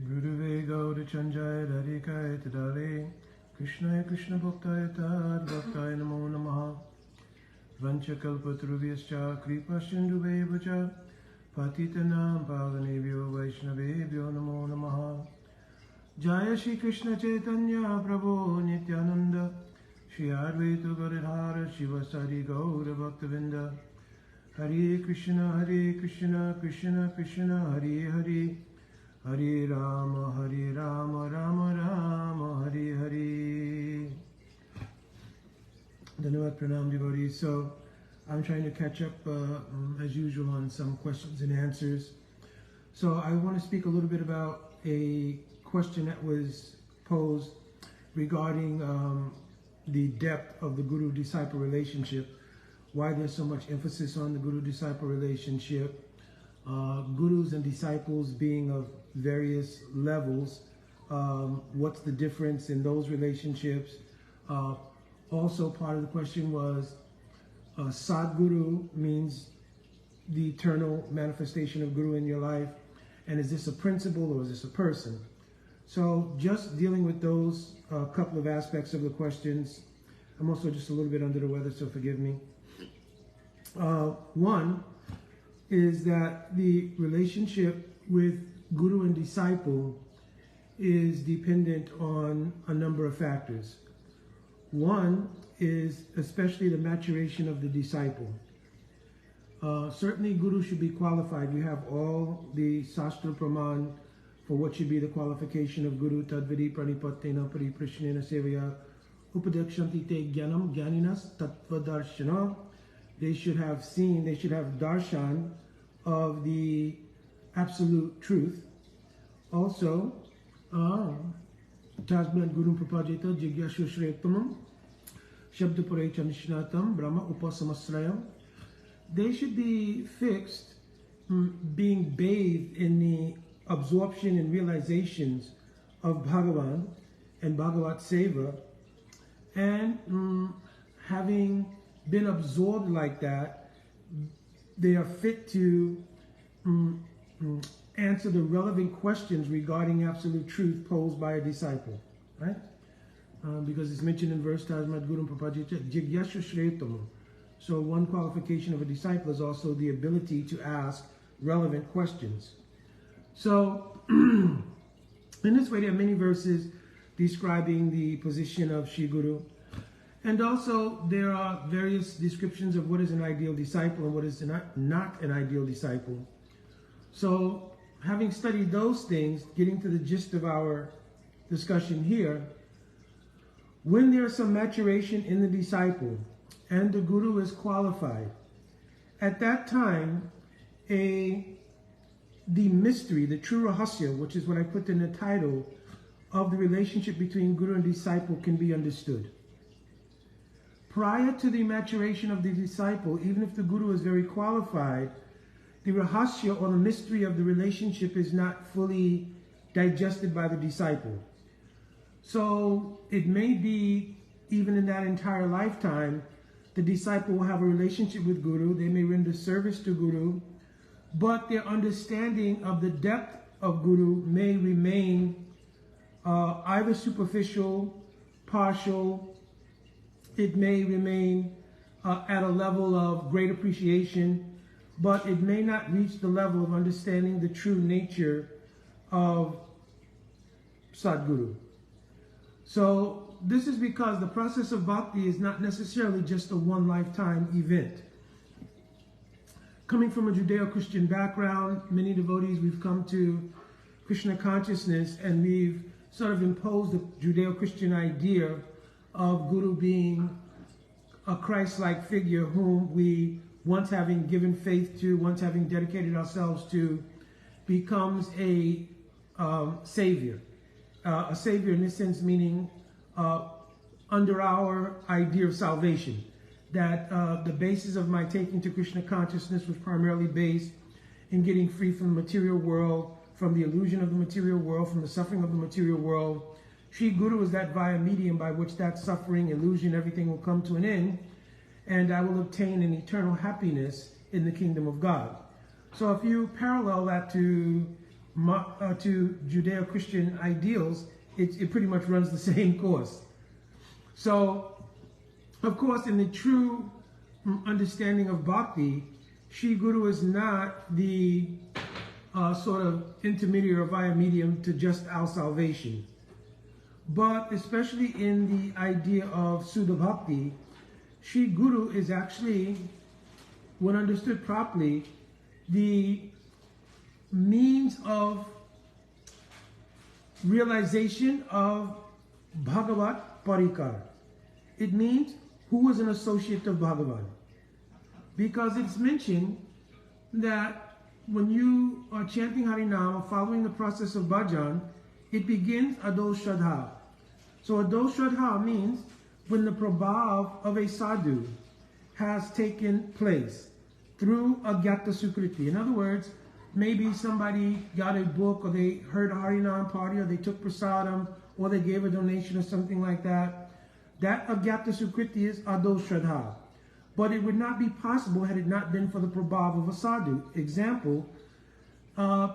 Guruve Gaura Chanjaya Radhikaya Tadare Krishnaya Krishna Bhaktaya Tad Bhaktaya Namo Namaha Vanchakalpatrubhyascha Kripa Sindhubheva Patitanam Pavanebhyo Vaishnavebhyo Namo Namaha Jaya Shri Krishna Chaitanya Prabhu Nityananda Shri Advaita Gadadhara Shivasari Gaura Bhaktavinda Hare Krishna Krishna Krishna Hare Hare Hare Rama Rama Rama Hare Hare. Dhanyavad Pranam devotees. So I'm trying to catch up as usual on some questions and answers. So I want to speak a little bit about a question that was posed regarding the depth of the Guru-disciple relationship, why there's so much emphasis on the Guru-disciple relationship, Gurus and disciples being of various levels, what's the difference in those relationships. Also part of the question was Sadguru means the eternal manifestation of Guru in your life, and is this a principle or is this a person? So just dealing with those couple of aspects of the questions. I'm also just a little bit under the weather, so forgive me. One is that the relationship with Guru and disciple is dependent on a number of factors. One is especially the maturation of the disciple. Certainly Guru should be qualified. You have all the Shastra Praman for what should be the qualification of Guru. Tadvidi pranipattena pariprashnena sevaya upadekshanti te jnanam jnaninas tattva darshana. They should have seen, they should have darshan of the absolute truth. Also, Tasmad Guru Prapajita Jigyashu Shretamam Shabdapure Chanishnatam Brahma Upasamasrayam. They should be fixed, being bathed in the absorption and realizations of Bhagavan and Bhagavat Seva, and having been absorbed like that, they are fit to answer the relevant questions regarding absolute truth posed by a disciple, right? Because it's mentioned in verse Tasmad Guru Prapajita Jigyashu Shretamam. So one qualification of a disciple is also the ability to ask relevant questions. So in this way, there are many verses describing the position of Shri Guru. And also there are various descriptions of what is an ideal disciple and what is not an ideal disciple. So having studied those things, getting to the gist of our discussion here, when there's some maturation in the disciple and the Guru is qualified, at that time, the mystery, the true Rahasya, which is what I put in the title of the relationship between Guru and disciple, can be understood. Prior to the maturation of the disciple, even if the Guru is very qualified, the Rahasya or the mystery of the relationship is not fully digested by the disciple. So it may be, even in that entire lifetime, the disciple will have a relationship with Guru, they may render service to Guru, but their understanding of the depth of Guru may remain either superficial, partial. It may remain at a level of great appreciation, but it may not reach the level of understanding the true nature of Sadguru. So this is because the process of bhakti is not necessarily just a one lifetime event. Coming from a Judeo-Christian background, many devotees, we've come to Krishna consciousness and we've sort of imposed the Judeo-Christian idea of Guru being a Christ-like figure whom we, once having given faith to, once having dedicated ourselves to, becomes a savior. A savior in this sense meaning under our idea of salvation. That the basis of my taking to Krishna consciousness was primarily based in getting free from the material world, from the illusion of the material world, from the suffering of the material world. Shri Guru is that via medium by which that suffering, illusion, everything will come to an end, and I will obtain an eternal happiness in the kingdom of God. So if you parallel that to to Judeo-Christian ideals, it pretty much runs the same course. So, of course, in the true understanding of bhakti, Sri Guru is not the sort of intermediary or via medium to just our salvation. But especially in the idea of Sudha Bhakti, Sri Guru is actually, when understood properly, the means of realization of Bhagavat Parikar. It means who is an associate of Bhagavan. Because it's mentioned that when you are chanting Harinam or following the process of bhajan, it begins Ado Shraddha. So Ado Shraddha means when the prabhav of a sadhu has taken place through a Gyata Sukriti. In other words, maybe somebody got a book, or they heard a Harinam party, or they took prasadam, or they gave a donation or something like that. That Agyata Sukriti is Ado Shraddha. But it would not be possible had it not been for the prabhav of a sadhu. Example,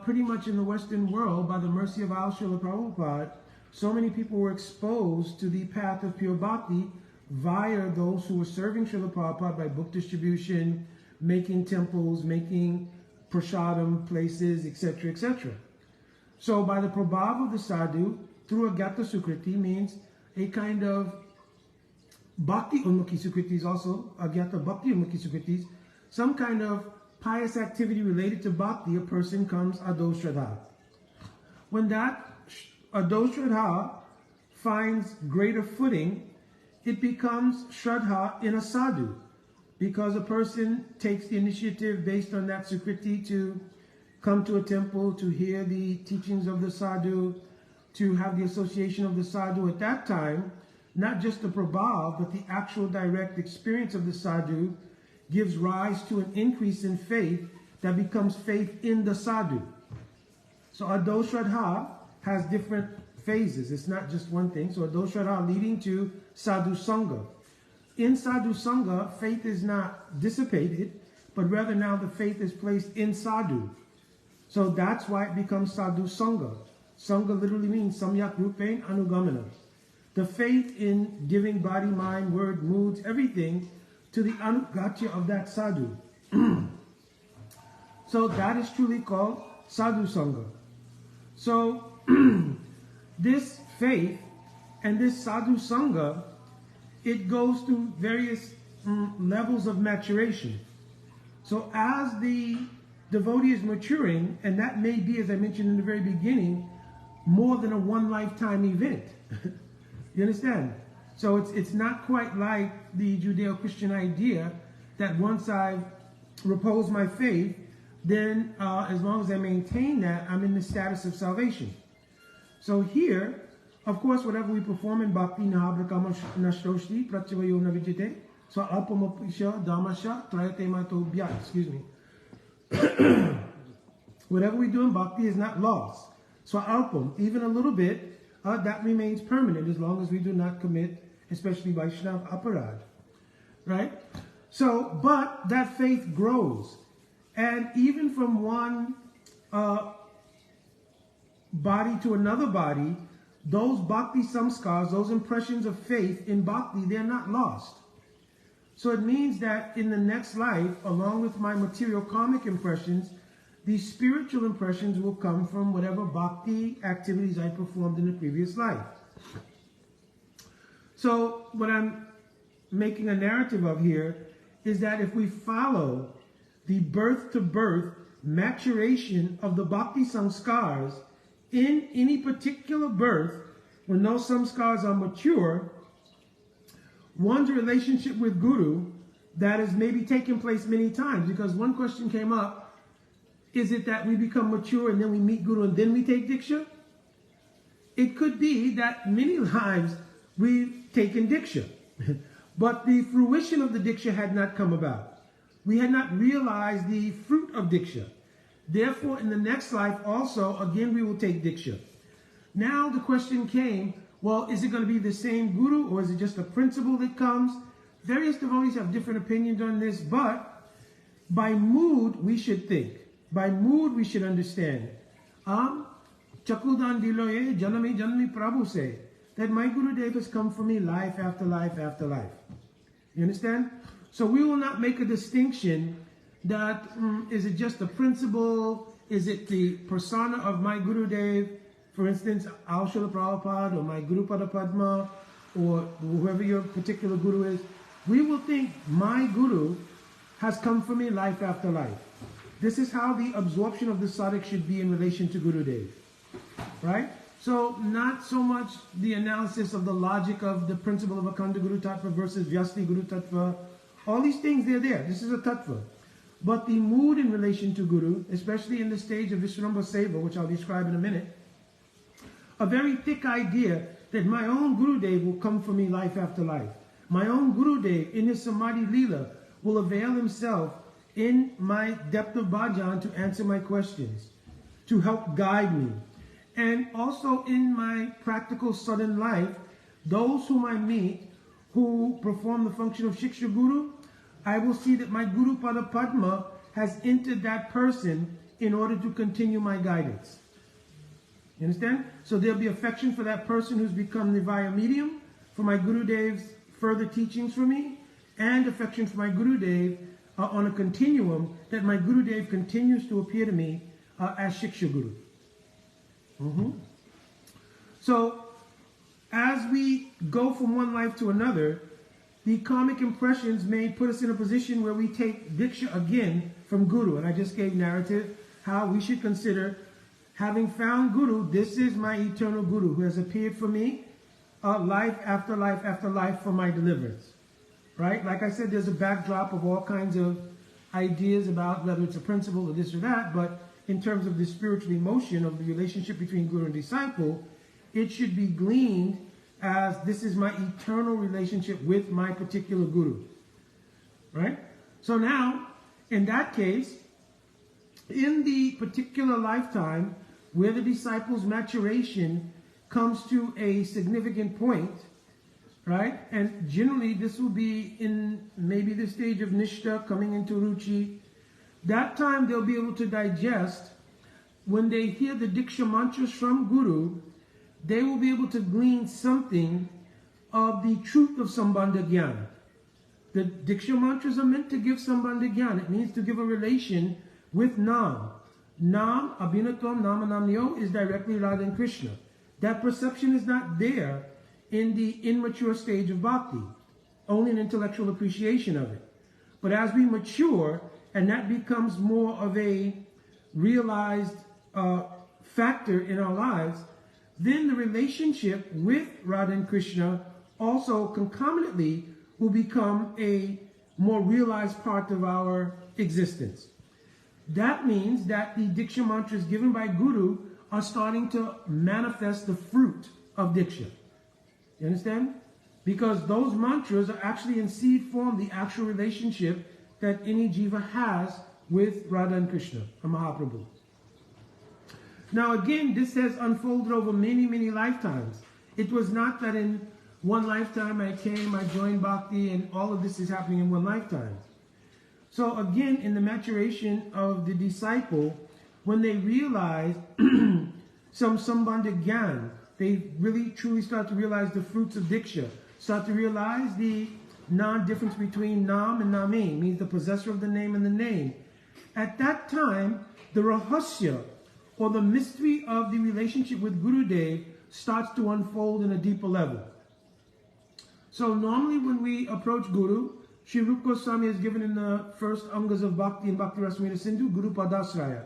pretty much in the Western world, by the mercy of our Srila Prabhupada, so many people were exposed to the path of pure bhakti via those who were serving Srila Prabhupada by book distribution, making temples, making prasadam places, etc., etc. So by the prabhav of the sadhu, through Agyata Sukriti means a kind of Bhakti Unmukhi Sukritis also, Agyata Bhakti Unmukhi Sukritis, some kind of pious activity related to bhakti, a person comes Ado Shraddha. When that Ado Shraddha finds greater footing, it becomes Shraddha in a sadhu, because a person takes the initiative based on that Sukriti to come to a temple, to hear the teachings of the sadhu, to have the association of the sadhu. At that time, not just the prabhav, but the actual direct experience of the sadhu gives rise to an increase in faith that becomes faith in the sadhu. So Ado Shraddha has different phases. It's not just one thing. So Ado Shraddha leading to Sadhu Sangha. In Sadhu Sangha, faith is not dissipated, but rather now the faith is placed in sadhu. So that's why it becomes Sadhu Sangha. Sangha literally means Samyak Rupain Anugamana. The faith in giving body, mind, word, moods, everything to the anugatya of that sadhu. So that is truly called Sadhu Sangha. So this faith and this Sadhu Sangha, it goes through various levels of maturation. So as the devotee is maturing, and that may be, as I mentioned in the very beginning, more than a one lifetime event. You understand? So it's not quite like the Judeo-Christian idea that once I've reposed my faith, then as long as I maintain that, I'm in the status of salvation. So here, of course, whatever we perform in bhakti, nahabrakama nashtoshti, pratyavayo navijite, so alpamapisha dhamasha trayate matobhya, excuse me. Whatever we do in bhakti is not lost. So alpam, even a little bit, that remains permanent as long as we do not commit, especially Vaishnava aparad, right? So, but that faith grows. And even from one body to another body, those bhakti samskars, those impressions of faith in bhakti, they're not lost. So it means that in the next life, along with my material karmic impressions, these spiritual impressions will come from whatever bhakti activities I performed in the previous life. So what I'm making a narrative of here is that if we follow the birth-to-birth maturation of the bhakti samskars in any particular birth, when those samskars are mature, one's relationship with Guru, that has maybe taken place many times, because one question came up, is it that we become mature and then we meet Guru and then we take Diksha? It could be that many lives we've taken Diksha, but the fruition of the Diksha had not come about. We had not realized the fruit of Diksha. Therefore, in the next life also, again, we will take Diksha. Now the question came, well, is it going to be the same Guru, or is it just a principle that comes? Various devotees have different opinions on this, but by mood we should think. By mood we should understand. Chakudan Diloye, Janami Janami Prabhu say that my Gurudev has come for me life after life after life. You understand? So we will not make a distinction that is it just the principle, is it the persona of my Gurudev, for instance, Srila Prabhupada or my Guru Pada Padma or whoever your particular Guru is. We will think my Guru has come for me life after life. This is how the absorption of the sadhak should be in relation to Gurudev, right? So not so much the analysis of the logic of the principle of Akhanda Guru Tattva versus Vyasti Guru Tattva. All these things, they're there. This is a Tattva. But the mood in relation to Guru, especially in the stage of Vishrambha Seva, which I'll describe in a minute, a very thick idea that my own Gurudev will come for me life after life. My own Gurudev, in his Samadhi Leela, will avail himself in my depth of bhajan to answer my questions, to help guide me. And also in my practical sudden life, those whom I meet who perform the function of Shiksha Guru, I will see that my Guru Pada Padma has entered that person in order to continue my guidance. You understand? So there'll be affection for that person who's become the via medium, for my Gurudev's further teachings for me, and affection for my Gurudev on a continuum that my Gurudev continues to appear to me as Shiksha Guru. So as we go from one life to another, the karmic impressions may put us in a position where we take Diksha again from Guru. And I just gave narrative how we should consider having found Guru. This is my eternal Guru who has appeared for me life after life after life for my deliverance. Right? Like I said, there's a backdrop of all kinds of ideas about whether it's a principle or this or that, but in terms of the spiritual emotion of the relationship between Guru and disciple, it should be gleaned as this is my eternal relationship with my particular Guru. Right? So now, in that case, in the particular lifetime where the disciple's maturation comes to a significant point, right? And generally this will be in maybe the stage of Nishta coming into Ruchi. That time they'll be able to digest. When they hear the Diksha mantras from Guru, they will be able to glean something of the truth of Sambandha Jnana. The Diksha mantras are meant to give Sambandha Jnana. It means to give a relation with Nam. Nam, Abhinatam, Namanamyo is directly Radha and Krishna. That perception is not there in the immature stage of bhakti, only an intellectual appreciation of it. But as we mature, and that becomes more of a realized factor in our lives, then the relationship with Radha and Krishna also concomitantly will become a more realized part of our existence. That means that the Diksha mantras given by Guru are starting to manifest the fruit of Diksha. You understand? Because those mantras are actually in seed form the actual relationship that any jiva has with Radha and Krishna, a Mahaprabhu. Now again, this has unfolded over many, many lifetimes. It was not that in one lifetime I came, I joined Bhakti, and all of this is happening in one lifetime. So again, in the maturation of the disciple, when they realize some Sambandha Gyan, they really truly start to realize the fruits of Diksha, start to realize the non-difference between Nam and Name, means the possessor of the name and the name. At that time, the Rahasya, or the mystery of the relationship with Gurudev, starts to unfold in a deeper level. So normally when we approach Guru, Sri Rupa Goswami is given in the first Angas of Bhakti and Bhakti Rasamrita Sindhu, Guru Padasraya.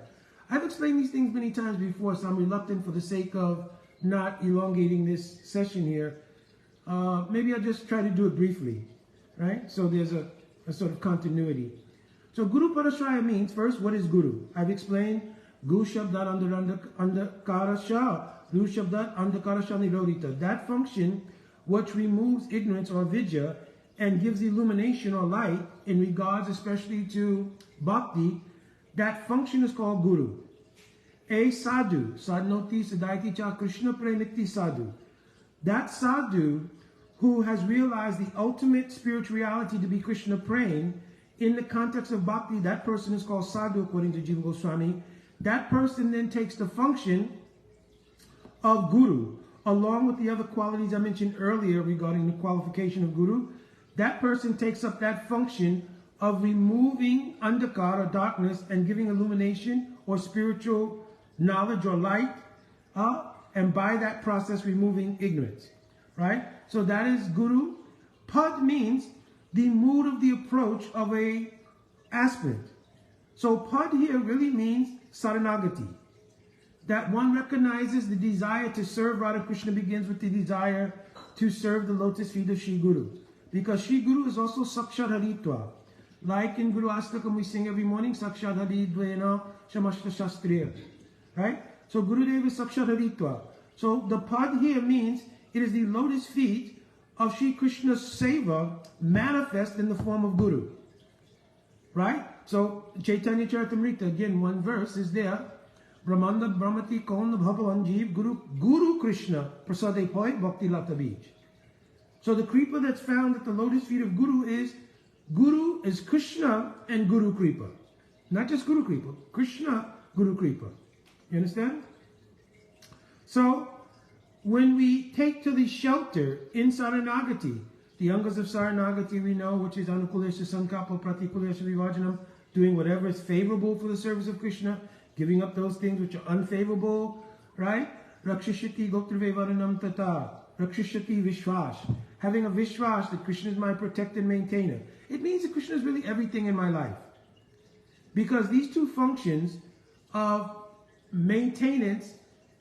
I've explained these things many times before, so I'm reluctant for the sake of not elongating this session here. Maybe I'll just try to do it briefly, right? So there's a sort of continuity. So Guru Padasraya means, first, what is Guru? I've explained Gu Shabdat Andhakara Shah, Gu Shabdat Andhakara Shah Nirodhita. That function which removes ignorance or vidya and gives illumination or light in regards especially to bhakti, that function is called Guru. A sadhu, sadnoti sadaiti cha Krishna premitti sadhu. That sadhu who has realized the ultimate spirituality to be Krishna praying in the context of bhakti, that person is called sadhu according to Jiva Goswami, that person then takes the function of Guru, along with the other qualities I mentioned earlier regarding the qualification of Guru. That person takes up that function of removing andhakar or darkness and giving illumination or spiritual knowledge or light, and by that process removing ignorance, right? So that is Guru. Pad means the mood of the approach of a aspirant. So Pad here really means Saranagati, that one recognizes the desire to serve Radha Krishna begins with the desire to serve the lotus feet of Shri Guru, because Shri Guru is also Sakshat Haritva. Like in Guru Astakam we sing every morning, Sakshat Haridvena Shamashta Shastriya, right? So Gurudev is Sakshat Haritva. So the Pad here means it is the lotus feet of Shri Krishna's Seva manifest in the form of Guru, right? So Chaitanya Charitamrita, again, one verse is there. Brahmanda Brahmati Kaun Bhagavan Jeev Guru Krishna Prasade Poi Bhakti Lata Bij. So the Kripa that's found at the lotus feet of Guru is Krishna and Guru Kripa. Not just Guru Kripa, Krishna Guru Kripa. You understand? So when we take to the shelter in Saranagati, the Angas of Saranagati we know, which is Anukulesha Sankapa Pratikulesha Vivajanam, doing whatever is favorable for the service of Krishna, giving up those things which are unfavorable, right? Rakshashati Goptravevaranam Tata, Rakshashati Vishwash, having a Vishwash that Krishna is my protector and maintainer. It means that Krishna is really everything in my life. Because these two functions of maintenance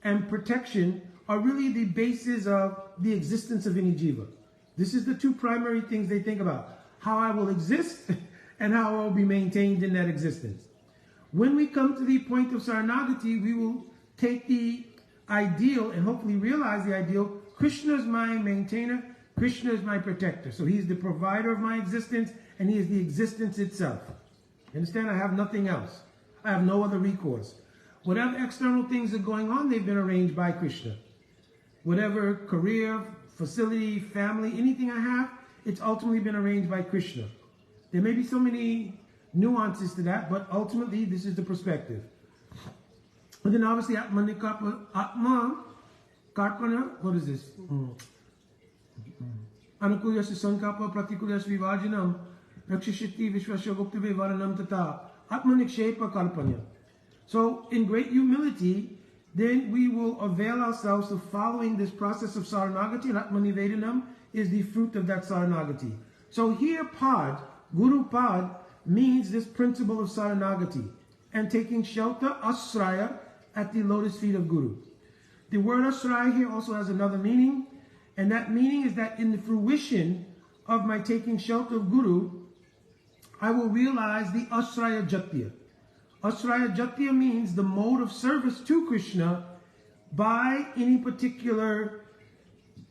and protection are really the basis of the existence of any jiva. This is the two primary things they think about: how I will exist and how I will be maintained in that existence. When we come to the point of Saranagati, we will take the ideal and hopefully realize the ideal. Krishna is my maintainer, Krishna is my protector. So he's the provider of my existence and he is the existence itself. You understand? I have nothing else. I have no other recourse. Whatever external things are going on, they've been arranged by Krishna. Whatever career, facility, family, anything I have, it's ultimately been arranged by Krishna. There may be so many nuances to that, but ultimately this is the perspective. And then obviously Atma Karpana, what is this? Anukulyasya Sankapa Pratikulyasya Vivajanam Rakshashiti Vishwasya Guptave Varanam Tata Atma Nikshepa Kalpanya. So in great humility, then we will avail ourselves of following this process of Saranagati, and Atma Nivedanam is the fruit of that Saranagati. So here Pad, Guru Pad, means this principle of Saranagati and taking shelter, Asraya, at the lotus feet of Guru. The word Asraya here also has another meaning, and that meaning is that in the fruition of my taking shelter of Guru, I will realize the Asraya Jatya. Asraya Jatya means the mode of service to Krishna by any particular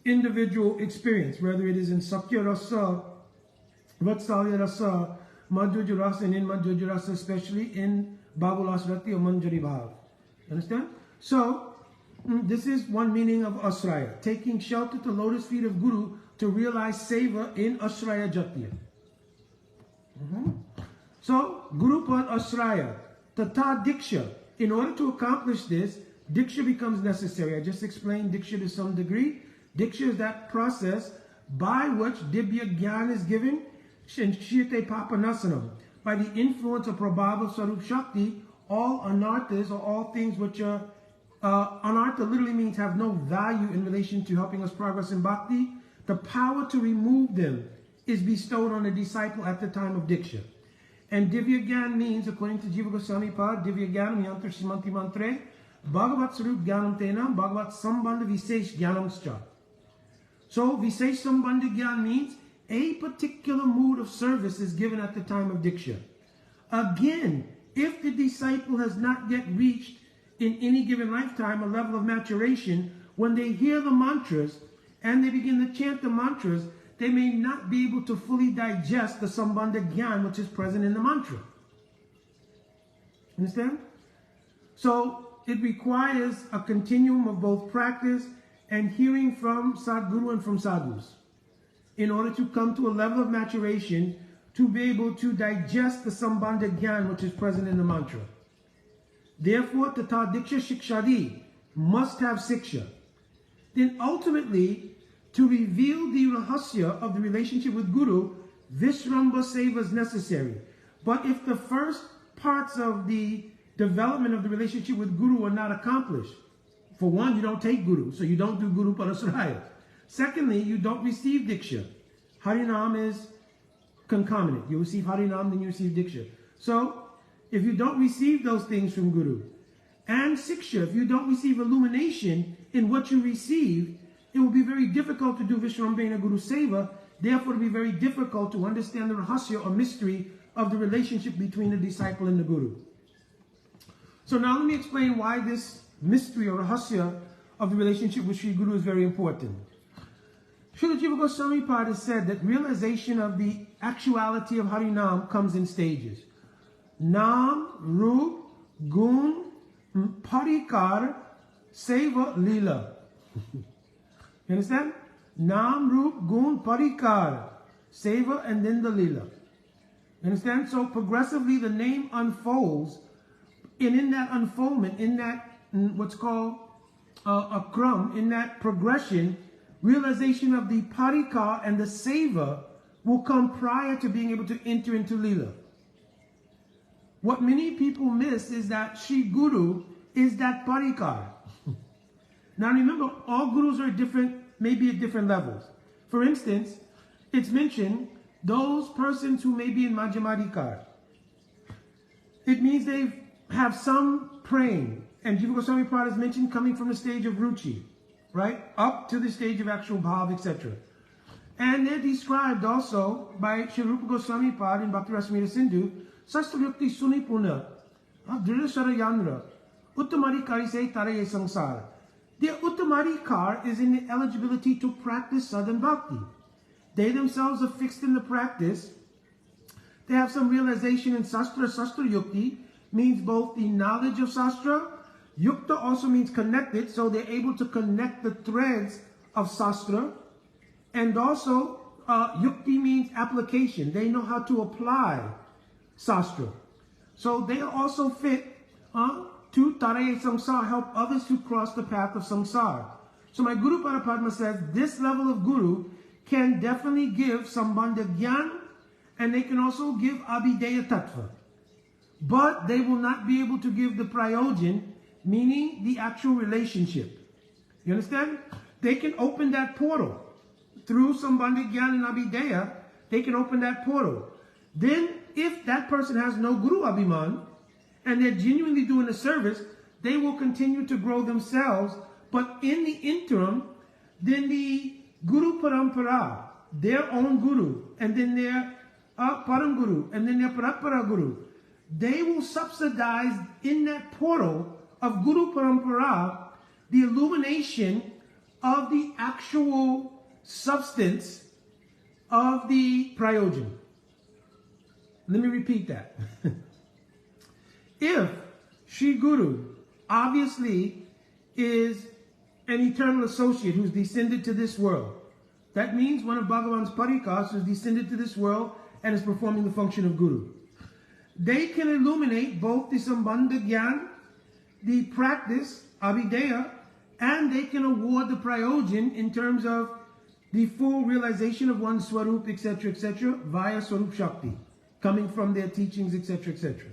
individual experience, whether it is in Sakya Rasa, Vatsalya Rasa, Madhurya Rasa, and in Madhurya Rasa, especially in Bhavulasrati or Manjari Bhav. Understand? So, this is one meaning of Asraya, taking shelter to lotus feet of Guru to realize seva in Asraya Jatya. So, Guru Pad Asraya, Tata Diksha. In order to accomplish this, Diksha becomes necessary. I just explained Diksha to some degree. Diksha is that process by which Dibya Gyan is given, Shite Papanasanam. By the influence of Prabhava Sarup Shakti, all anarthas, or all things which are, anartha literally means have no value in relation to helping us progress in bhakti. The power to remove them is bestowed on a disciple at the time of Diksha. And Divya Gyan means, according to Jiva Goswami Pad, Divya Gyanam Yantar Simanti Mantre, Bhagavat Sarup Gyanam Tenam, Bhagavat Sambandha Visesh Gyanamscha. So, Visesh Sambandha Gyan means a particular mood of service is given at the time of Diksha. Again, if the disciple has not yet reached in any given lifetime a level of maturation, when they hear the mantras and they begin to chant the mantras, they may not be able to fully digest the Sambandha Gyan which is present in the mantra. Understand? So it requires a continuum of both practice and hearing from Sadguru and from Sadhus in order to come to a level of maturation to be able to digest the Sambandha Gyan which is present in the mantra. Therefore, Tata Diksha Shikshadi must have Siksha. Then ultimately, to reveal the Rahasya of the relationship with Guru, Vishramba Seva is necessary. But if the first parts of the development of the relationship with Guru are not accomplished, for one, you don't take Guru, so you don't do Guru Parasaraya. Secondly, you don't receive Diksha. Harinam is concomitant. You receive Harinam, then you receive Diksha. So, if you don't receive those things from Guru, and Siksha, if you don't receive illumination in what you receive, it will be very difficult to do Vishrambena Guru Seva. Therefore, it will be very difficult to understand the Rahasya or mystery of the relationship between the disciple and the Guru. So now let me explain why this mystery or Rahasya of the relationship with Sri Guru is very important. Srila Jiva Goswami Pad has said that realization of the actuality of Harinam comes in stages. Nam, Rup, Gun, Parikar, Seva, Lila. You understand? Nam, Rup, Gun, Parikar, Seva, and then the Lila. You understand? So progressively the name unfolds, and in that unfoldment, in that what's called a crumb, in that progression, realization of the Parikar and the Seva will come prior to being able to enter into Lila. What many people miss is that Sri Guru is that Parikar. Now remember, all Gurus are different, maybe at different levels. For instance, it's mentioned those persons who may be in Madhyamadikar. It means they have some praying. And Jiva Goswami Prabhupada is mentioned coming from the stage of Ruchi, right? Up to the stage of actual Bhav, etc. And they're described also by Sri Rupa Goswami Prabhupada in Bhakti Rasamrita Sindhu, Sastrayukti Sunipuna, Dridasara Yandra, Uttamarikari se Taraye Sangsara. Their Uttamarikar is in the eligibility to practice sadhan bhakti. They themselves are fixed in the practice. They have some realization in Sastra. Sastra Yukti means both the knowledge of Sastra. Yukta also means connected, so they're able to connect the threads of Sastra. And also, Yukti means application. They know how to apply Sastra. So they are also fit to Taraye Samsara, help others to cross the path of Samsara. So my Guru Parapadma says this level of Guru can definitely give Sambandha Gyan, and they can also give Abhideya Tattva. But they will not be able to give the Prayojan, meaning the actual relationship. You understand? They can open that portal. Through Sambandha Gyan and Abhideya, they can open that portal. Then, if that person has no Guru Abhiman, and they're genuinely doing a service, they will continue to grow themselves. But in the interim, then the Guru Parampara, their own Guru, and then their Param Guru, and then their Parapara Guru, they will subsidize in that portal of Guru Parampara the illumination of the actual substance of the Prayojan. Let me repeat that. If Sri Guru obviously is an eternal associate who's descended to this world, that means one of Bhagavan's Parikas who's descended to this world and is performing the function of Guru. They can illuminate both the Sambandha Gyan, the practice, Abhideya, and they can award the Prayojan in terms of the full realization of one's Swarup, etc., via Swarup Shakti, coming from their teachings, etc., etc.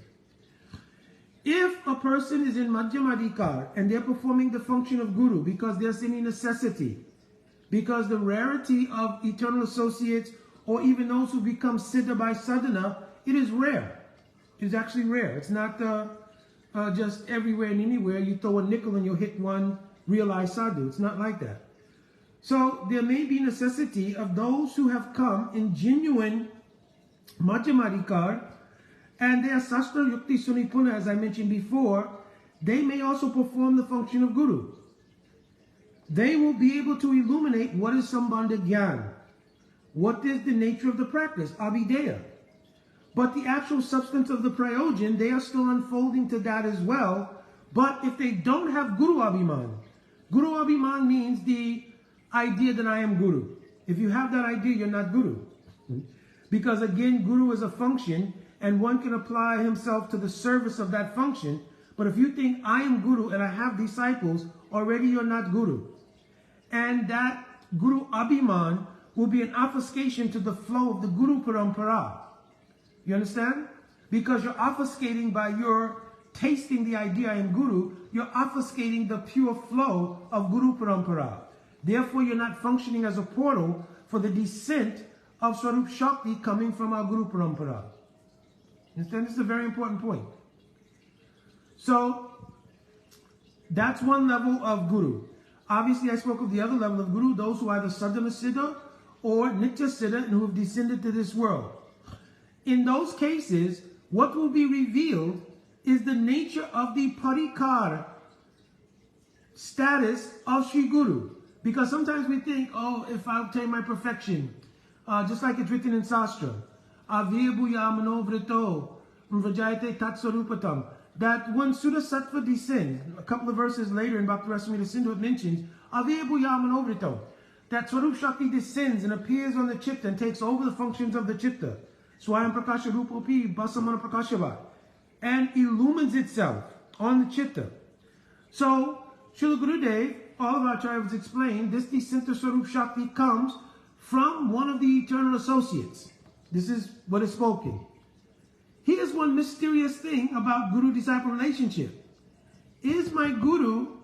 If a person is in Madhyamadikar and they're performing the function of Guru because there's any necessity, because the rarity of eternal associates or even those who become Siddha by sadhana, it is rare. It's actually rare. It's not just everywhere and anywhere. You throw a nickel and you'll hit one realized sadhu. It's not like that. So there may be necessity of those who have come in genuine Madhyamadikar, and they are Sastra Yukti Sunipuna, as I mentioned before. They may also perform the function of Guru. They will be able to illuminate what is Sambandha Gyan, what is the nature of the practice, Abhideya. But the actual substance of the Prayojan, they are still unfolding to that as well. But if they don't have Guru Abhiman means the idea that I am Guru. If you have that idea, you're not Guru. Because again, Guru is a function, and one can apply himself to the service of that function, But if you think I am Guru and I have disciples, already you're not Guru. And that Guru Abhiman will be an obfuscation to the flow of the Guru Parampara. You understand? Because you're obfuscating by your tasting the idea in Guru, you're obfuscating the pure flow of Guru Parampara. Therefore, you're not functioning as a portal for the descent of Swarup Shakti coming from our Guru Parampara. Understand? This is a very important point. So, that's one level of Guru. Obviously, I spoke of the other level of Guru, those who are either Sadhana Siddha or Nitya Siddha and who have descended to this world. In those cases, what will be revealed is the nature of the Parikar status of Sri Guru. Because sometimes we think, oh, if I obtain my perfection, just like it's written in Sastra, that when Sudha Sattva descends, a couple of verses later in Bhakti Rasamrita Sindhu it mentions, that Swarup Shakti descends and appears on the Chitta and takes over the functions of the Chitta. Swayam Prakasha Rupopi Basamana Prakashava, and illumines itself on the Chitta. So, Srila Gurudev, all of our acharyas explained, this descent of Swarup Shakti comes from one of the eternal associates. This is what is spoken. Here's one mysterious thing about Guru-disciple relationship. Is my Guru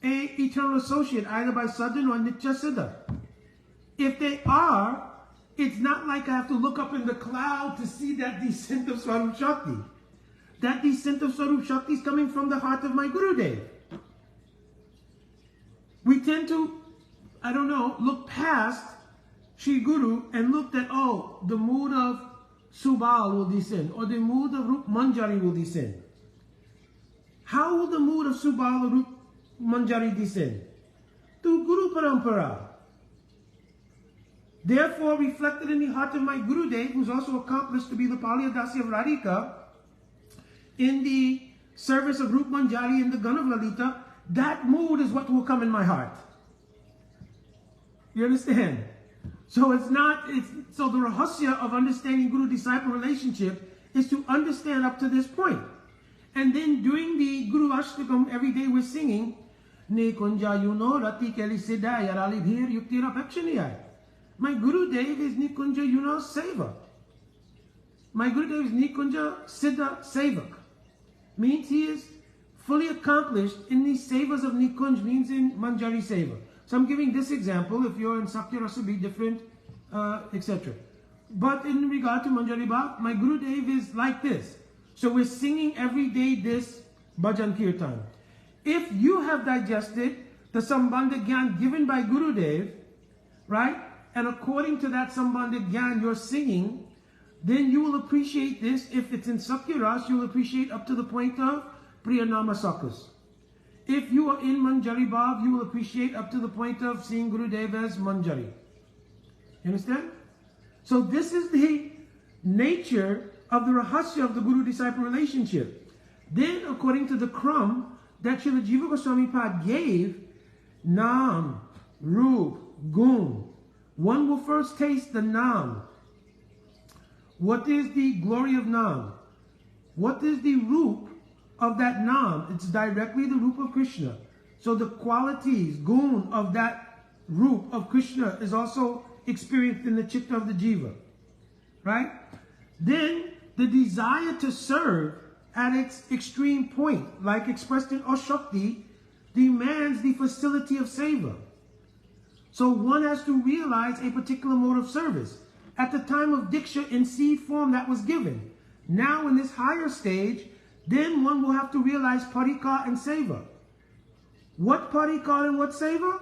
an eternal associate, either by Sadhana or Nitya Siddha? If they are, it's not like I have to look up in the cloud to see that descent of Swarup Shakti. That descent of Swarup Shakti is coming from the heart of my Gurudev. We tend to, I don't know, look past Sri Guru and look at, oh, the mood of Subal will descend, or the mood of Rup Manjari will descend. How will the mood of Subal or Rup Manjari descend? Through Guru Parampara. Therefore, reflected in the heart of my Gurudev, who's also accomplished to be the Palya Dasi of Radhika, in the service of Rup Manjari and the Gun of Lalita, that mood is what will come in my heart. You understand? So so the rahasya of understanding Guru-disciple relationship is to understand up to this point. And then during the Guru Ashtakam, every day we're singing, Nikunja Yuno Rati Keli Siddhaya Ralibhir Yuktira Pepshaniyai. My Gurudev is Nikunja Yuno Seva. My Gurudev is Nikunja Siddha Sevak. Means he is fully accomplished in the sevas of Nikunj, means in Manjari Seva. So I'm giving this example. If you're in Sakya Rasa, be different, etc. But in regard to Manjari Bhav, my Gurudev is like this. So we're singing every day this Bhajan Kirtan. If you have digested the Sambandha Gyan given by Gurudev, right, and according to that Sambandha Gyan you're singing, then you will appreciate this. If it's in Sakya Ras, you'll appreciate up to the point of Priyanama Sakas. If you are in Manjari Bhav, you will appreciate up to the point of seeing Gurudev as Manjari. You understand? So this is the nature of the rahasya of the Guru-disciple relationship. Then, according to the Kram that Srila Jiva Goswami Pad gave, Nam, Rup, Gun. One will first taste the Nam. What is the glory of Nam? What is the Rup of that Nam? It's directly the Rup of Krishna. So the qualities, Gun, of that Rup of Krishna is also experienced in the Chitta of the Jiva. Right? Then the desire to serve at its extreme point, like expressed in Ashakti, demands the facility of seva. So one has to realize a particular mode of service. At the time of Diksha, in seed form, that was given. Now in this higher stage, then one will have to realize parikar and seva. What parikar and what seva?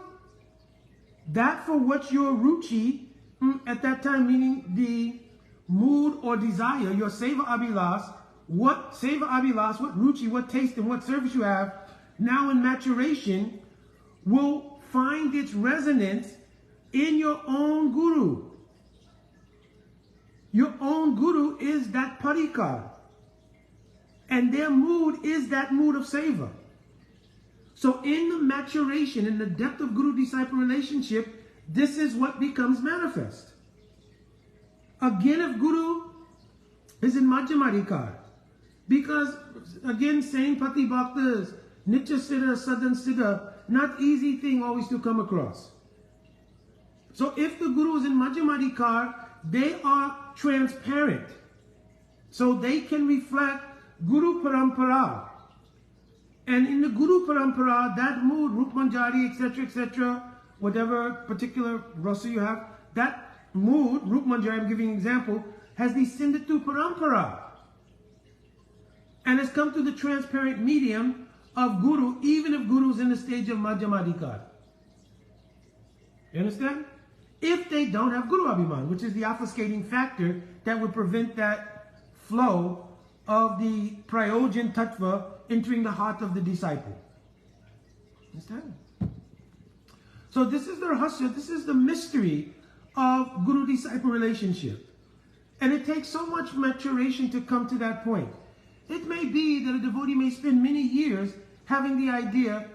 That for what your ruchi, at that time, meaning the mood or desire, your seva abhilas, what seva abhilas, what ruchi, what taste and what service you have, now in maturation, will find its resonance in your own guru. Your own guru is that parikar. And their mood is that mood of seva. So in the maturation, in the depth of guru-disciple relationship, this is what becomes manifest. Again, if guru is in Madhyamadikar, because again, same Pati Bhaktas, Nitya Siddha, Sadan Siddha, not easy thing always to come across. So if the Guru is in Madhyamadikar, they are transparent. So they can reflect Guru Parampara. And in the Guru Parampara, that mood, Rup Manjari, etc., whatever particular rasa you have, that mood, Rup Manjari, I'm giving an example, has descended through Parampara. And has come to the transparent medium of Guru, even if Guru is in the stage of Madhyamadikar. You understand? If they don't have Guru Abhiman, which is the obfuscating factor that would prevent that flow of the Prayojan Tattva entering the heart of the disciple. Understand? So this is the Rahasya, this is the mystery of Guru-disciple relationship. And it takes so much maturation to come to that point. It may be that a devotee may spend many years having the idea,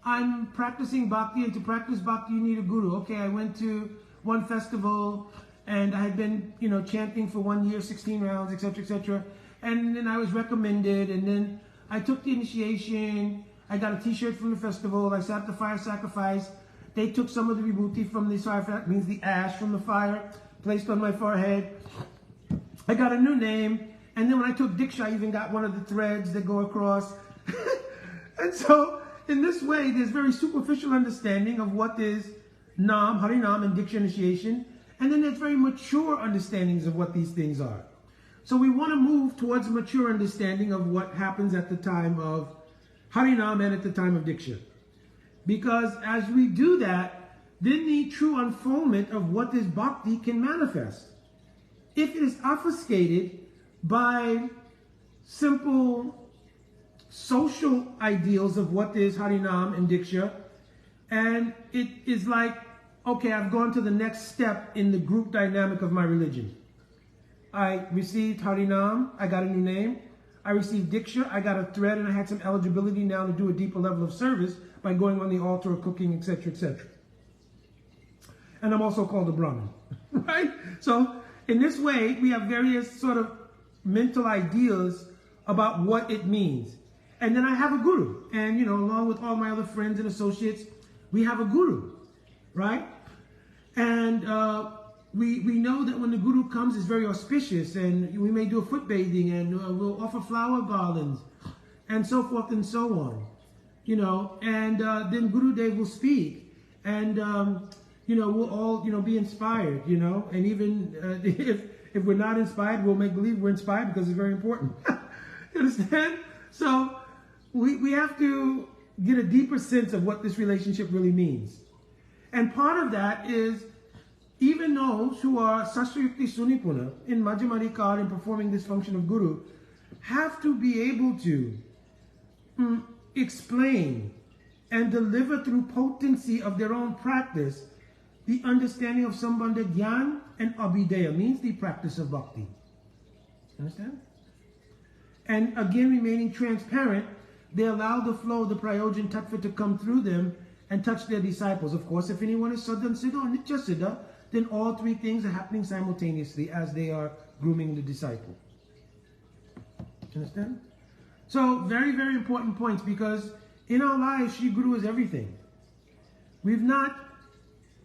I'm practicing bhakti, and to practice bhakti you need a guru. Okay, I went to one festival and I had been, chanting for 1 year, 16 rounds, etc., and then I was recommended, and then I took the initiation, I got a t-shirt from the festival, I sat at the fire sacrifice, they took some of the vibhuti from the fire, that means the ash from the fire, placed on my forehead, I got a new name, and then when I took Diksha, I even got one of the threads that go across. And so, in this way, there's very superficial understanding of what is Nam, Harinam, and Diksha initiation. And then there's very mature understandings of what these things are. So we want to move towards a mature understanding of what happens at the time of Harinam and at the time of Diksha. Because as we do that, then the true unfoldment of what is Bhakti can manifest. If it is obfuscated by simple social ideals of what is Harinam and Diksha, and it is like, okay, I've gone to the next step in the group dynamic of my religion. I received Harinam, I got a new name. I received Diksha, I got a thread, and I had some eligibility now to do a deeper level of service by going on the altar or cooking, etc., And I'm also called a Brahmin, right? So in this way, we have various sort of mental ideas about what it means. And then I have a guru. And, along with all my other friends and associates, we have a guru, right? And we know that when the guru comes, it's very auspicious. And we may do a foot bathing, and we'll offer flower garlands and so forth and so on. And then Guru Dev will speak. And, we'll all, be inspired, And even if we're not inspired, we'll make believe we're inspired because it's very important. You understand? So we have to get a deeper sense of what this relationship really means. And part of that is even those who are Sastrayukti Sunipuna in Madhyamadikar in performing this function of Guru have to be able to explain and deliver through potency of their own practice the understanding of Sambandha Gyan and Abhideya, means the practice of bhakti. Understand? And again, remaining transparent, they allow the flow of the Prayojan Tattva to come through them and touch their disciples. Of course, if anyone is Sadan Siddha or Nitya Siddha, then all three things are happening simultaneously as they are grooming the disciple. Understand? So, very, very important points, because in our lives, Shri Guru is everything. We've not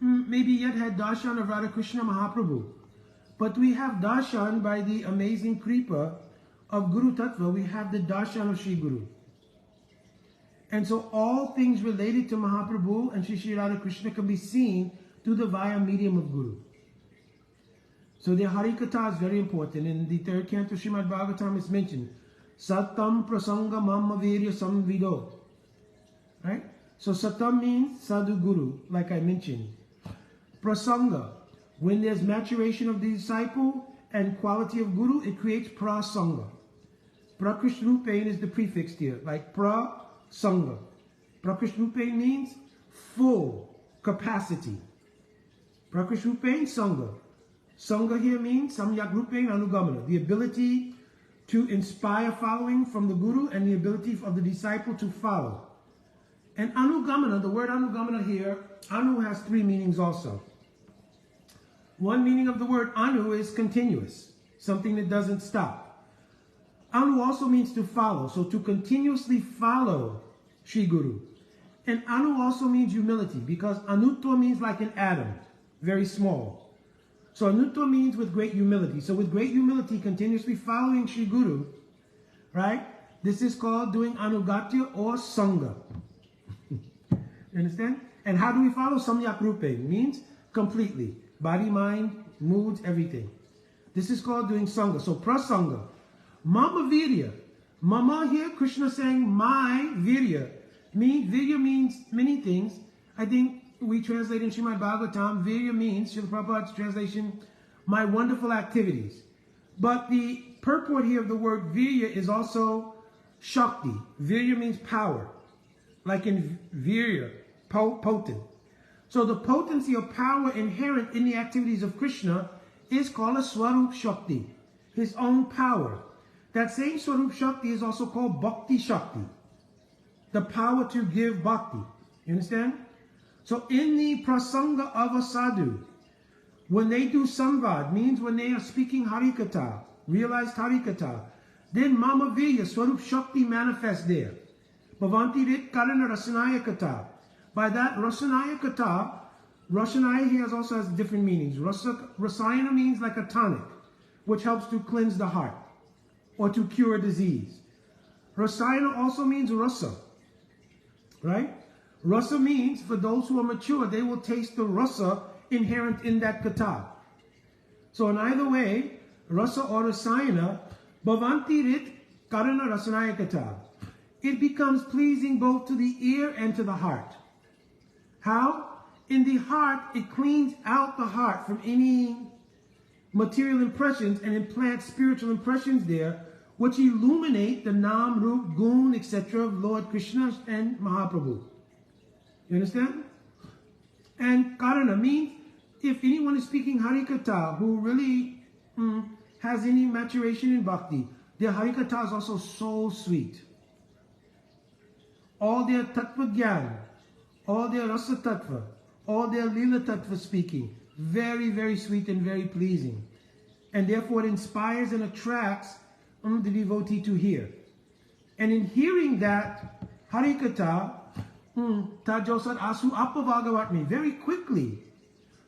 maybe yet had darshan of Radha Krishna Mahaprabhu, but we have darshan by the amazing kripa of Guru Tattva. We have the darshan of Shri Guru. And so all things related to Mahaprabhu and Shri Radha Krishna can be seen through the via medium of Guru. So the Harikatha is very important. In the third canto of Srimad Bhagavatam, it's mentioned, Satam prasanga mamma virya samvido. Right? So Satam means Sadhu Guru, like I mentioned. Prasanga, when there's maturation of the disciple and quality of Guru, it creates prasanga. Prakrishrupain is the prefix here, like prasanga. Prakrishrupain means full capacity. Prakrishrupain sangha. Sangha here means samyakrupain anugamana, the ability to inspire following from the Guru and the ability of the disciple to follow. And anugamana, the word anugamana here, anu has three meanings also. One meaning of the word anu is continuous, something that doesn't stop. Anu also means to follow, so to continuously follow Sri Guru. And Anu also means humility, because Anutva means like an atom, very small. So Anutva means with great humility. So with great humility, continuously following Sri Guru, right? This is called doing Anugatya or Sangha. You understand? And how do we follow? Samyak Rupe means completely. Body, mind, moods, everything. This is called doing Sangha. So Prasanga. Mama Virya. Mama here, Krishna saying my Virya. Virya means many things. I think we translate in Srimad Bhagavatam, Virya means, Srila Prabhupada's translation, my wonderful activities. But the purport here of the word Virya is also Shakti. Virya means power. Like in Virya, potent. So the potency or power inherent in the activities of Krishna is called a Swarup Shakti, his own power. That same Swarup Shakti is also called Bhakti Shakti, the power to give bhakti. You understand? So in the prasanga of a sadhu, when they do samvad, means when they are speaking harikatha, realized harikatha, then Mama Virya, Swarup Shakti manifests there. Bhavanti Rit Karana Rasanaya Katha. By that Rasanaya Katha, Rasanaya here also has different meanings. Rasayana means like a tonic, which helps to cleanse the heart or to cure disease. Rasayana also means rasa, right? Rasa means, for those who are mature, they will taste the rasa inherent in that katha. So in either way, rasa or rasayana, bhavanti rit karana rasanaya katha. It becomes pleasing both to the ear and to the heart. How? In the heart, it cleans out the heart from any material impressions and implants spiritual impressions there, which illuminate the Nam, Rup, Gun, etc. of Lord Krishna and Mahaprabhu. You understand? And Karana means, if anyone is speaking Harikatha who really has any maturation in bhakti, their Harikatha is also so sweet. All their Tattva Gyan, all their Rasa Tattva, all their Lila Tattva speaking, very, very sweet and very pleasing. And therefore it inspires and attracts the devotee to hear. And in hearing that Harikatha, Tajosat Asu Appavagavatmi, very quickly,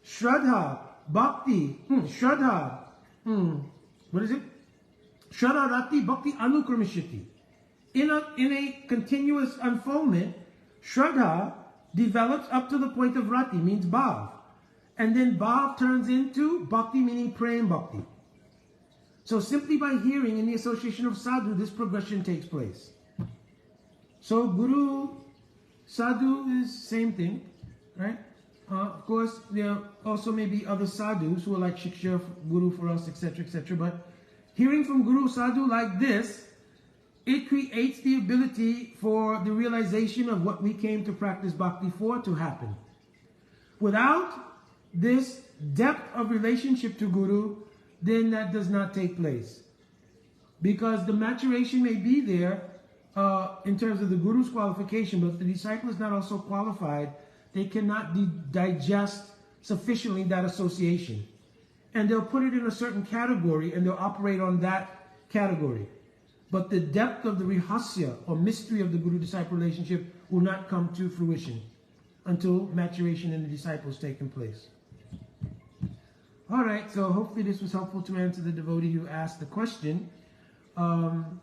Shraddha, Bhakti, Shraddha, what is it? Shraddha Rati Bhakti Anukramishiti. In a continuous unfoldment, Shraddha develops up to the point of Rati, means Bhav. And then Bhav turns into Bhakti, meaning Prem Bhakti. So simply by hearing in the association of sadhu, this progression takes place. So Guru, sadhu is same thing, right? Of course, there also may be other sadhus who are like Shiksha, Guru for us, etc., etc. But hearing from Guru sadhu like this, it creates the ability for the realization of what we came to practice bhakti for to happen. Without this depth of relationship to Guru, then that does not take place. Because the maturation may be there in terms of the Guru's qualification, but if the disciple is not also qualified, they cannot digest sufficiently that association. And they'll put it in a certain category and they'll operate on that category. But the depth of the Rahasya or mystery of the Guru-disciple relationship will not come to fruition until maturation in the disciple has taken place. All right, so hopefully this was helpful to answer the devotee who asked the question. And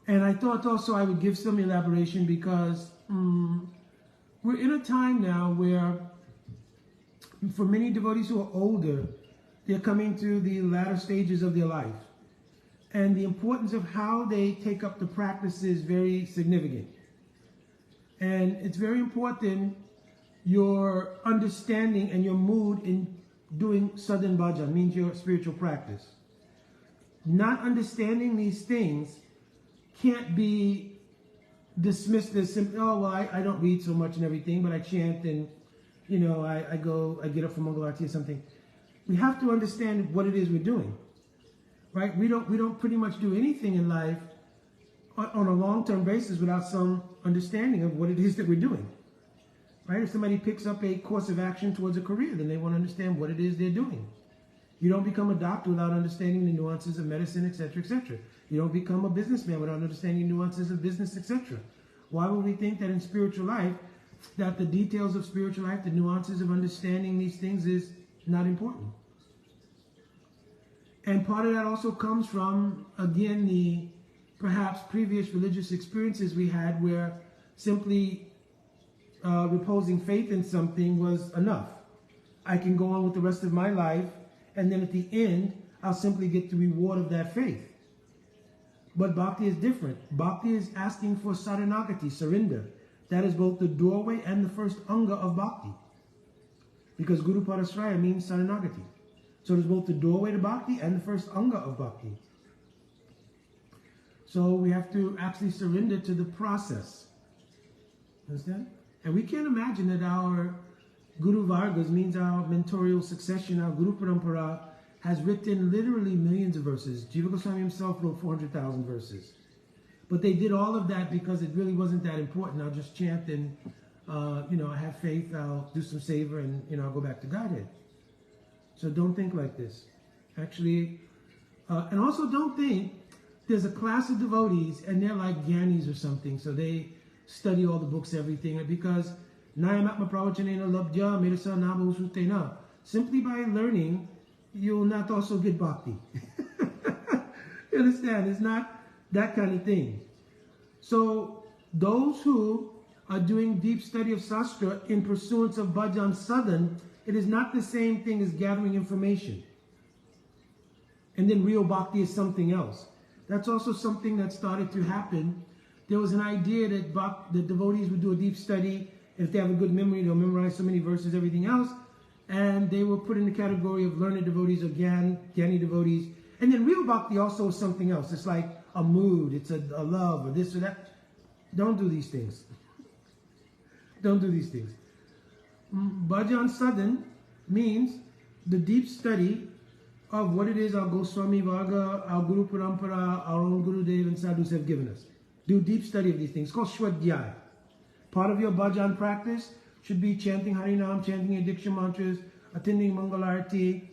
I thought also I would give some elaboration because we're in a time now where for many devotees who are older, they're coming to the latter stages of their life. And the importance of how they take up the practice is very significant. And it's very important your understanding and your mood in doing sadhan bhajan, means your spiritual practice. Not understanding these things can't be dismissed as simply, oh, well, I don't read so much and everything, but I chant and, you know, I get up for Mangalarti or something. We have to understand what it is we're doing. Right? We don't pretty much do anything in life on a long-term basis without some understanding of what it is that we're doing. Right? If somebody picks up a course of action towards a career, then they want to understand what it is they're doing. You don't become a doctor without understanding the nuances of medicine, etc., etc. You don't become a businessman without understanding nuances of business, etc. Why would we think that in spiritual life, that the details of spiritual life, the nuances of understanding these things is not important? And part of that also comes from, again, the perhaps previous religious experiences we had where simply reposing faith in something was enough. I can go on with the rest of my life, and then at the end, I'll simply get the reward of that faith. But bhakti is different. Bhakti is asking for saranagati, surrender. That is both the doorway and the first anga of bhakti. Because Guru Parasraya means saranagati. So there's both the doorway to bhakti and the first anga of bhakti. So we have to actually surrender to the process. Understand? And we can't imagine that our Guru Vargas, means our mentorial succession, our Guru Parampara, has written literally millions of verses. Jiva Goswami himself wrote 400,000 verses. But they did all of that because it really wasn't that important. I'll just chant and, I have faith, I'll do some savor, and, I'll go back to Godhead. So don't think like this. Actually, and also don't think there's a class of devotees and they're like Gyanis or something. So they study all the books, everything, because simply by learning, you'll not also get bhakti. You understand? It's not that kind of thing. So those who are doing deep study of Shastra in pursuance of bhajan sadhan, it is not the same thing as gathering information. And then real bhakti is something else. That's also something that started to happen. There was an idea that the devotees would do a deep study. If they have a good memory, they'll memorize so many verses, everything else. And they were put in the category of learned devotees or Gyani devotees. And then real bhakti also is something else. It's like a mood, it's a love, or this or that. Don't do these things. Don't do these things. Bhajan sadhan means the deep study of what it is our Goswami Varga, our Guru Parampara, our own Guru Dev and Sadhus have given us. Do deep study of these things. It's called Shwadhyaya. Part of your bhajan practice should be chanting Harinam, chanting Adiksha mantras, attending Mangalarti,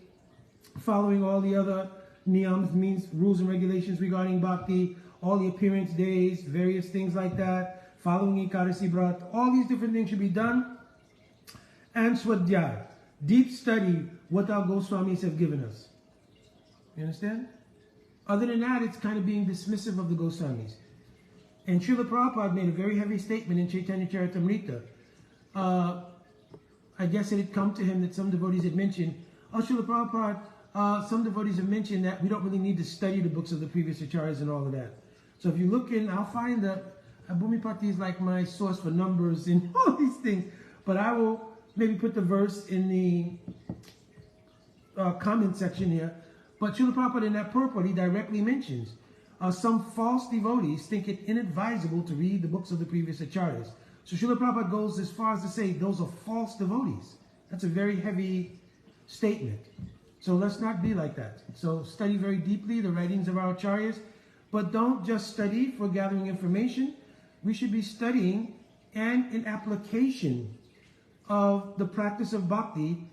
following all the other niyams, means rules and regulations regarding bhakti, all the appearance days, various things like that, following Ekadasi Brat. All these different things should be done. And Swadhyaya, deep study what our Goswamis have given us. You understand? Other than that, it's kind of being dismissive of the Goswamis. And Srila Prabhupada made a very heavy statement in Chaitanya Charitamrita. I guess it had come to him that some devotees had mentioned, Srila Prabhupada, some devotees have mentioned that we don't really need to study the books of the previous acharyas and all of that. So if you look in, I'll find that Bhumipati is like my source for numbers and all these things. But I will maybe put the verse in the comment section here. But Srila Prabhupada in that purport, he directly mentions some false devotees think it inadvisable to read the books of the previous acharyas. So Srila Prabhupada goes as far as to say those are false devotees. That's a very heavy statement. So let's not be like that. So study very deeply the writings of our acharyas, but don't just study for gathering information. We should be studying and in application of the practice of bhakti.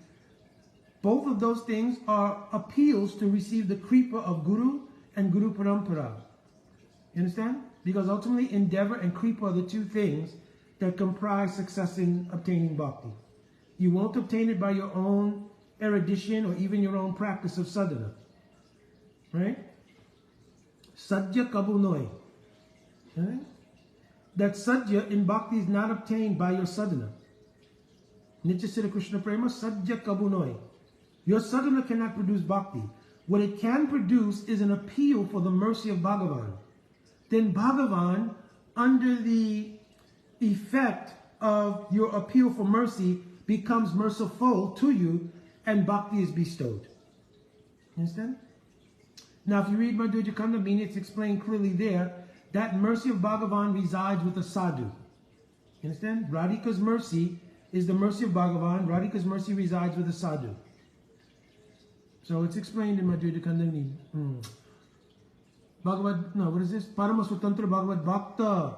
Both of those things are appeals to receive the kripa of Guru and Guru Parampara. You understand? Because ultimately endeavor and kripa are the two things that comprise success in obtaining bhakti. You won't obtain it by your own erudition or even your own practice of sadhana. Right? Sadhya kabunoi. Right? That sadhya in bhakti is not obtained by your sadhana. Nityasira Krishna Prema, sadhya kabunoi. Your sadhana cannot produce bhakti. What it can produce is an appeal for the mercy of Bhagavan. Then Bhagavan, under the effect of your appeal for mercy, becomes merciful to you and bhakti is bestowed. Understand? Now if you read Madhurya Kanda, it's explained clearly there that mercy of Bhagavan resides with the sadhu. You understand? Radhika's mercy is the mercy of Bhagavan. Radhika's mercy resides with the sadhu. So it's explained in Madhurya Kanda. What is this? Paramaswatantra Bhagavad Bhakta.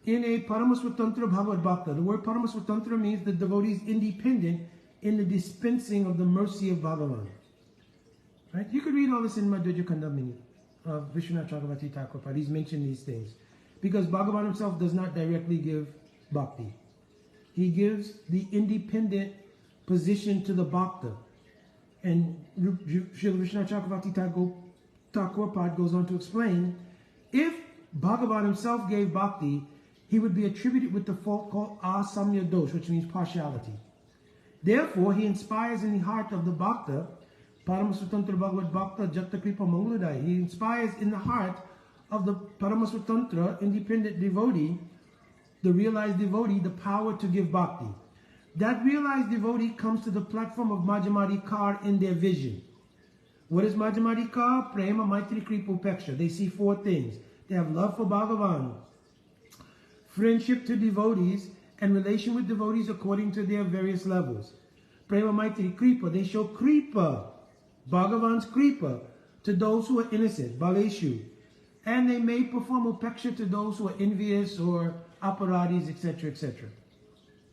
In a Paramaswatantra Bhagavad Bhakta, the word Paramaswatantra means the devotee is independent in the dispensing of the mercy of Bhagavan. Right? You could read all this in Madhurya Kandamini of Vishwanath Chakravarti Thakur. He's mentioned these things. Because Bhagavan himself does not directly give bhakti. He gives the independent position to the bhakta. And Srila Vishwanath Chakravarti Thakur goes on to explain, if Bhagavan himself gave bhakti, he would be attributed with the fault called asamya dosh, which means partiality. Therefore, he inspires in the heart of the bhakta, Paramasvatantra Bhagavad Bhakta Jata Kripa Mangaladai. He inspires in the heart of the Paramasvatantra, independent devotee, the realized devotee, the power to give bhakti. That realized devotee comes to the platform of Majjamadikar in their vision. What is Majjamadikar? Prema, Maitri, Kripa, Upeksha. They see four things. They have love for Bhagavan, friendship to devotees, and relation with devotees according to their various levels. Prema, Maitri, Kripa. They show Kripa, Bhagavan's Kripa, to those who are innocent, Baleshu. And they may perform Upeksha to those who are envious or aparadis, etc., etc.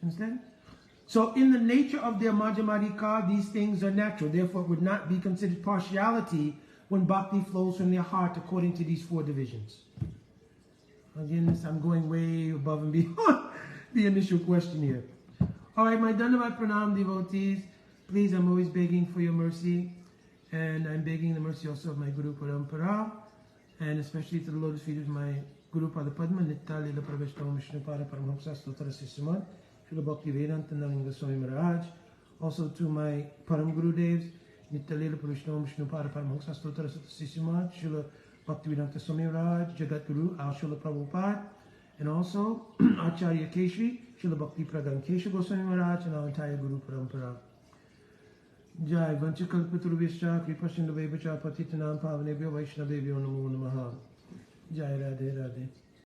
Understand? So in the nature of their Majjamadikar, these things are natural. Therefore, it would not be considered partiality when bhakti flows from their heart according to these four divisions. Again, I'm going way above and beyond the initial question here. All right, my Dandavat Pranam devotees, please, I'm always begging for your mercy. And I'm begging the mercy also of my Guru Parampara, and especially to the lotus feet of my Guru Pada Padma, Nitta Lila Praveshtam Vishnupada Paramhamsa Stotra Sisimat, Srila Bhakti Vedanta Nalinga Swami Maharaj, also to my Param Guru Devs, Nitta Lila Praveshtam Vishnupada Paramhamsa Stotra Sisimat, Srila Bhakti Vedanta Swami Maharaj, Jagat Guru, Al Srila Prabhupada, and also Acharya Keshri, Srila Bhakti Pradhan Kesha Goswami Maharaj, and our entire Guru Parampara. Jai Vanchakalpaturvishya Kripasindhavebhacha Patitanam Pavanebhyo Vaishnavebhyo Namo Namaha. Jai Radhe Radhe.